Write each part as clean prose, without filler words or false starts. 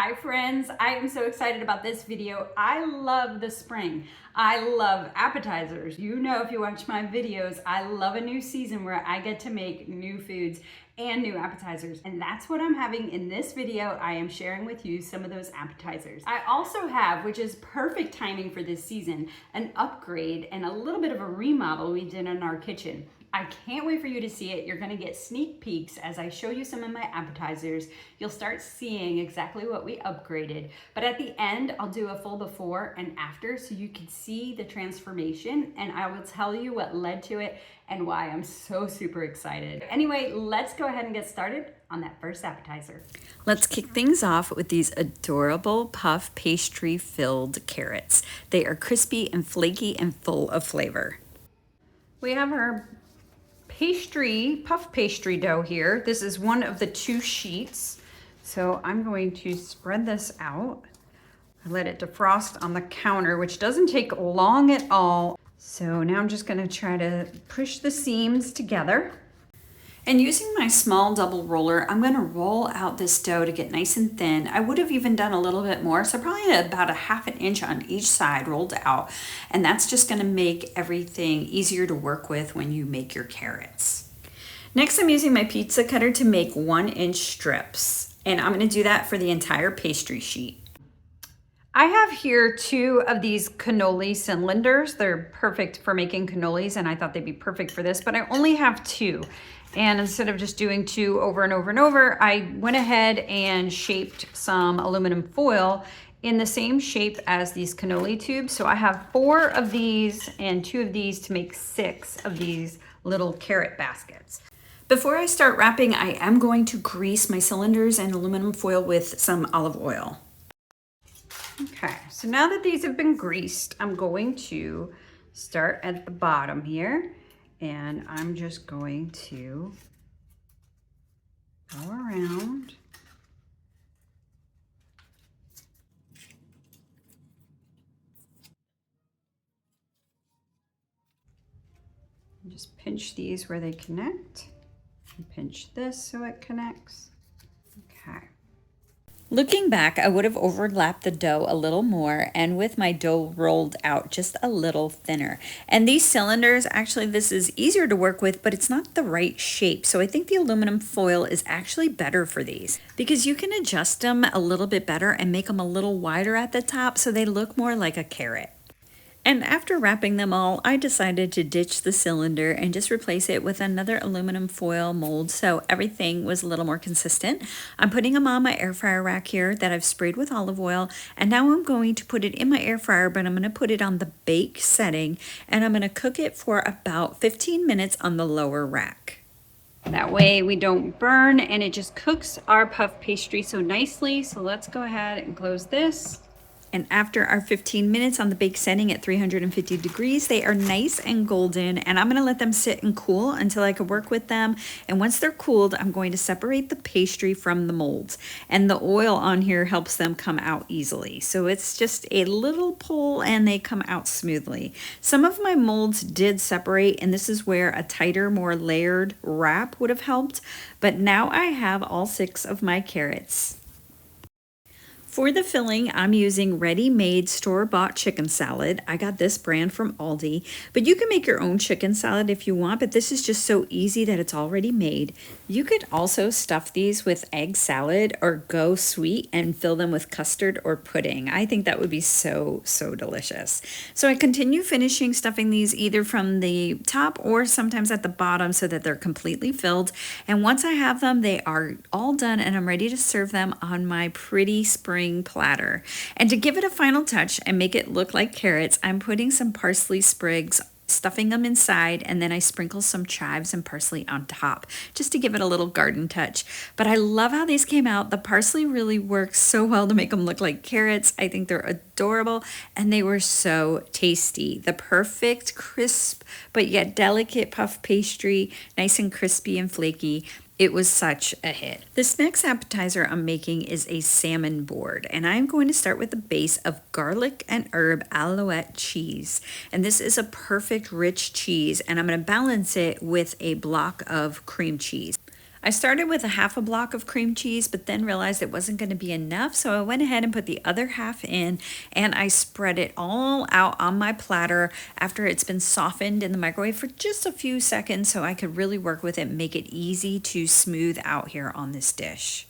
Hi friends, I am so excited about this video. I love the spring. I love appetizers. You know, if you watch my videos, I love a new season where I get to make new foods and new appetizers. And that's what I'm having in this video. I am sharing with you some of those appetizers. I also have, which is perfect timing for this season, an upgrade and a little bit of a remodel we did in our kitchen. I can't wait for you to see it. You're gonna get sneak peeks as I show you some of my appetizers. You'll start seeing exactly what we upgraded. But at the end, I'll do a full before and after so you can see the transformation, and I will tell you what led to it and why I'm so super excited. Anyway, let's go ahead and get started on that first appetizer. Let's kick things off with these adorable puff pastry filled carrots. They are crispy and flaky and full of flavor. We have our puff pastry dough here. This is one of the 2 sheets. So I'm going to spread this out. I let it defrost on the counter, which doesn't take long at all. So now I'm just gonna try to push the seams together. And using my small double roller, I'm gonna roll out this dough to get nice and thin. I would have even done a little bit more, so probably about a ½ an inch on each side rolled out. And that's just gonna make everything easier to work with when you make your carrots. Next, I'm using my pizza cutter to make 1-inch strips. And I'm gonna do that for the entire pastry sheet. I have here 2 of these cannoli cylinders. They're perfect for making cannolis, and I thought they'd be perfect for this, but I only have 2. And instead of just doing 2 over and over and over, I went ahead and shaped some aluminum foil in the same shape as these cannoli tubes. So I have 4 of these and 2 of these to make 6 of these little carrot baskets. Before I start wrapping, I am going to grease my cylinders and aluminum foil with some olive oil. Okay, so now that these have been greased, I'm going to start at the bottom here, and I'm just going to go around. And just pinch these where they connect, and pinch this so it connects. Okay. Looking back, I would have overlapped the dough a little more and with my dough rolled out just a little thinner. And these cylinders, actually this is easier to work with, but it's not the right shape. So I think the aluminum foil is actually better for these because you can adjust them a little bit better and make them a little wider at the top so they look more like a carrot. And after wrapping them all, I decided to ditch the cylinder and just replace it with another aluminum foil mold so everything was a little more consistent. I'm putting them on my air fryer rack here that I've sprayed with olive oil, and now I'm going to put it in my air fryer, but I'm going to put it on the bake setting, and I'm going to cook it for about 15 minutes on the lower rack. That way we don't burn, and it just cooks our puff pastry so nicely. So let's go ahead and close this. And after our 15 minutes on the bake setting at 350 degrees, they are nice and golden, and I'm gonna let them sit and cool until I can work with them. And once they're cooled, I'm going to separate the pastry from the molds. And the oil on here helps them come out easily. So it's just a little pull and they come out smoothly. Some of my molds did separate, and this is where a tighter, more layered wrap would have helped. But now I have all 6 of my carrots. For the filling, I'm using ready-made store-bought chicken salad. I got this brand from Aldi, but you can make your own chicken salad if you want, but this is just so easy that it's already made. You could also stuff these with egg salad or go sweet and fill them with custard or pudding. I think that would be so, so delicious. So I continue finishing stuffing these either from the top or sometimes at the bottom so that they're completely filled. And once I have them, they are all done and I'm ready to serve them on my pretty spring platter. And to give it a final touch and make it look like carrots, I'm putting some parsley sprigs, stuffing them inside, and then I sprinkle some chives and parsley on top just to give it a little garden touch. But I love how these came out. The parsley really works so well to make them look like carrots. I think they're adorable, and they were so tasty. The perfect crisp but yet delicate puff pastry, nice and crispy and flaky. It was such a hit. This next appetizer I'm making is a salmon board, and I'm going to start with a base of garlic and herb alouette cheese. And this is a perfect rich cheese, and I'm going to balance it with a block of cream cheese. I started with a half a block of cream cheese, but then realized it wasn't going to be enough. So I went ahead and put the other half in, and I spread it all out on my platter after it's been softened in the microwave for just a few seconds so I could really work with it and make it easy to smooth out here on this dish.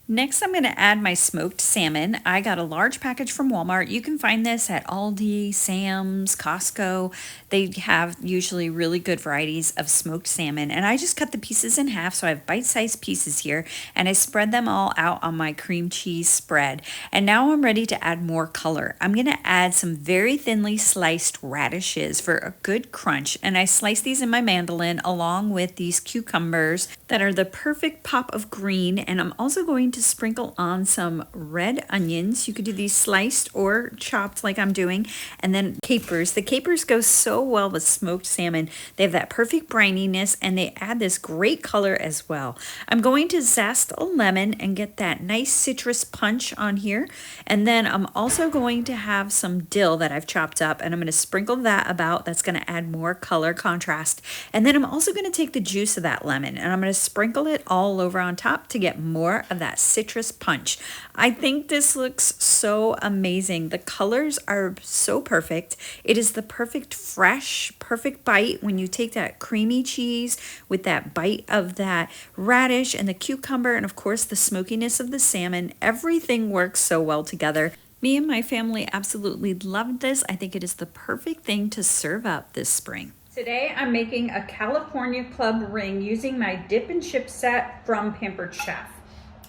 Next, I'm going to add my smoked salmon. I got a large package from Walmart. You can find this at Aldi, Sam's, Costco. They have usually really good varieties of smoked salmon. And I just cut the pieces in half, so I have bite-sized pieces here. And I spread them all out on my cream cheese spread. And now I'm ready to add more color. I'm going to add some very thinly sliced radishes for a good crunch. And I slice these in my mandolin along with these cucumbers that are the perfect pop of green. And I'm also going to sprinkle on some red onions. You could do these sliced or chopped like I'm doing, and then capers. The capers go so well with smoked salmon. They have that perfect brininess, and they add this great color as well. I'm going to zest a lemon and get that nice citrus punch on here, and then I'm also going to have some dill that I've chopped up, and I'm going to sprinkle that about. That's going to add more color contrast, and then I'm also going to take the juice of that lemon and I'm going to sprinkle it all over on top to get more of that citrus punch. I think this looks so amazing. The colors are so perfect. It is the perfect fresh, perfect bite when you take that creamy cheese with that bite of that radish and the cucumber and of course the smokiness of the salmon. Everything works so well together. Me and my family absolutely loved this. I think it is the perfect thing to serve up this spring. Today I'm making a California Club ring using my dip and chip set from Pampered Chef.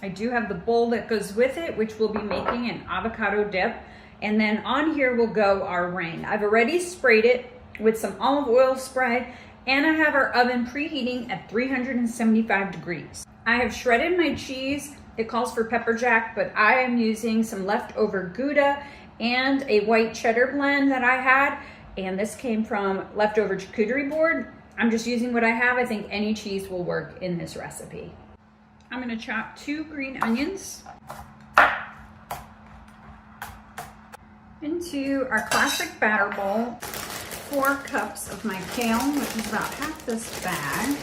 I do have the bowl that goes with it, which we'll be making an avocado dip. And then on here will go our ring. I've already sprayed it with some olive oil spray, and I have our oven preheating at 375 degrees. I have shredded my cheese. It calls for pepper jack, but I am using some leftover Gouda and a white cheddar blend that I had. And this came from leftover charcuterie board. I'm just using what I have. I think any cheese will work in this recipe. I'm going to chop 2 green onions into our classic batter bowl, 4 cups of my kale, which is about half this bag.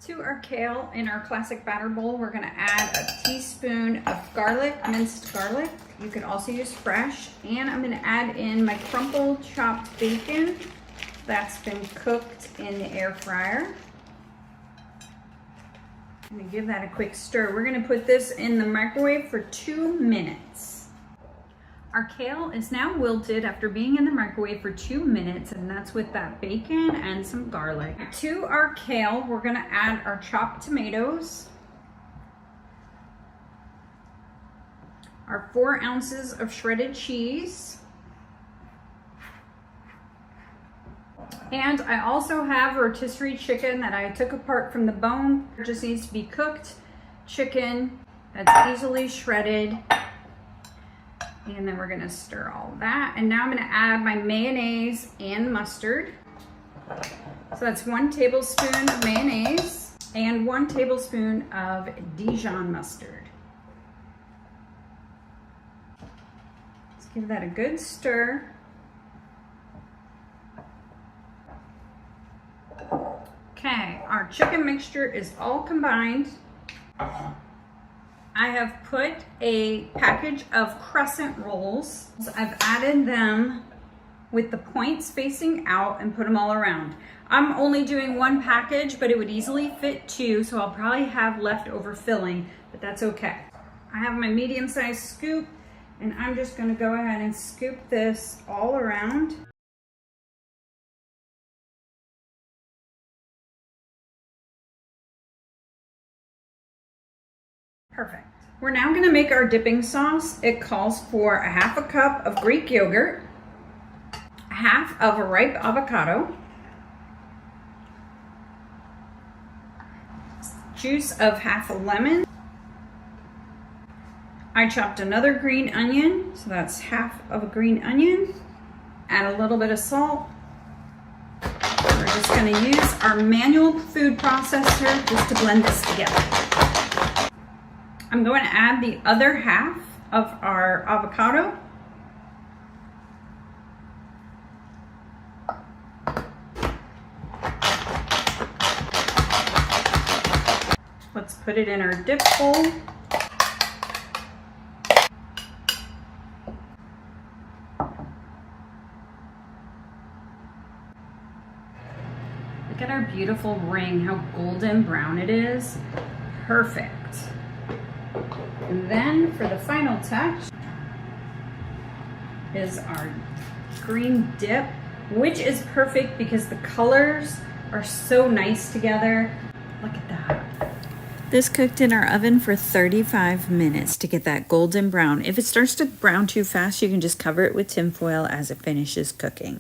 To our kale in our classic batter bowl, we're going to add a teaspoon of garlic, minced garlic. You could also use fresh. And I'm going to add in my crumpled chopped bacon that's been cooked in the air fryer. I'm going to give that a quick stir. We're going to put this in the microwave for 2 minutes. Our kale is now wilted after being in the microwave for 2 minutes, and that's with that bacon and some garlic. To our kale, we're going to add our chopped tomatoes, our 4 ounces of shredded cheese, and I also have rotisserie chicken that I took apart from the bone. It just needs to be cooked chicken that's easily shredded. And then we're gonna stir all that. And now I'm gonna add my mayonnaise and mustard. So that's 1 tablespoon of mayonnaise and 1 tablespoon of Dijon mustard. Let's give that a good stir. Okay, our chicken mixture is all combined. I have put a package of crescent rolls. I've added them with the points facing out and put them all around. I'm only doing 1 package, but it would easily fit 2, so I'll probably have leftover filling, but that's okay. I have my medium-sized scoop, and I'm just gonna go ahead and scoop this all around. Perfect. We're now going to make our dipping sauce. It calls for a 1/2 cup of Greek yogurt, 1/2 of a ripe avocado, juice of 1/2 a lemon. I chopped another green onion, so that's 1/2 of a green onion. Add a little bit of salt. We're just going to use our manual food processor just to blend this together. I'm going to add the other 1/2 of our avocado. put it in our dip bowl. Look at our beautiful ring, how golden brown it is. Perfect. And then for the final touch is our green dip, which is perfect because the colors are so nice together. Look at that. This cooked in our oven for 35 minutes to get that golden brown. If it starts to brown too fast, you can just cover it with tin foil as it finishes cooking.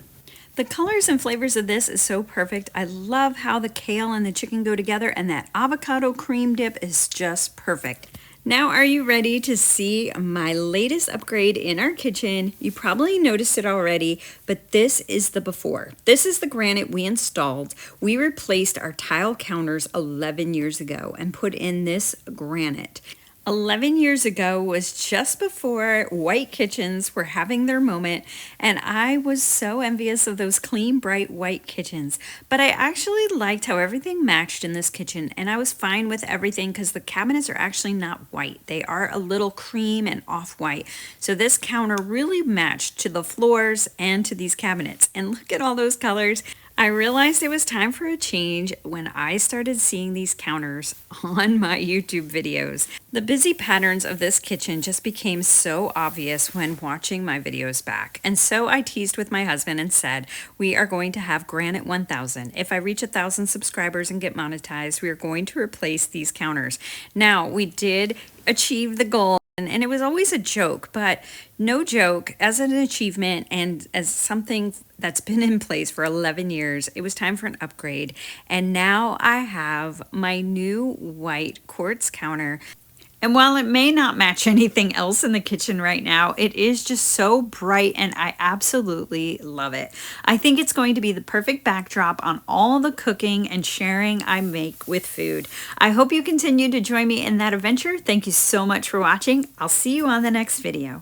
The colors and flavors of this is so perfect. I love how the kale and the chicken go together, and that avocado cream dip is just perfect. Now, are you ready to see my latest upgrade in our kitchen? You probably noticed it already, but this is the before. This is the granite we installed. We replaced our tile counters 11 years ago and put in this granite. 11 years ago was just before white kitchens were having their moment, and I was so envious of those clean, bright white kitchens. But I actually liked how everything matched in this kitchen, and I was fine with everything because the cabinets are actually not white. They are a little cream and off-white. So this counter really matched to the floors and to these cabinets. And look at all those colors. I realized it was time for a change when I started seeing these counters on my YouTube videos. The busy patterns of this kitchen just became so obvious when watching my videos back. And so I teased with my husband and said, we are going to have Granite 1000. If I reach 1,000 subscribers and get monetized, we are going to replace these counters. Now, we did achieve the goal. And it was always a joke, but no joke, as an achievement and as something that's been in place for 11 years, it was time for an upgrade. And now I have my new white quartz counter. And while it may not match anything else in the kitchen right now, it is just so bright and I absolutely love it. I think it's going to be the perfect backdrop on all the cooking and sharing I make with food. I hope you continue to join me in that adventure. Thank you so much for watching. I'll see you on the next video.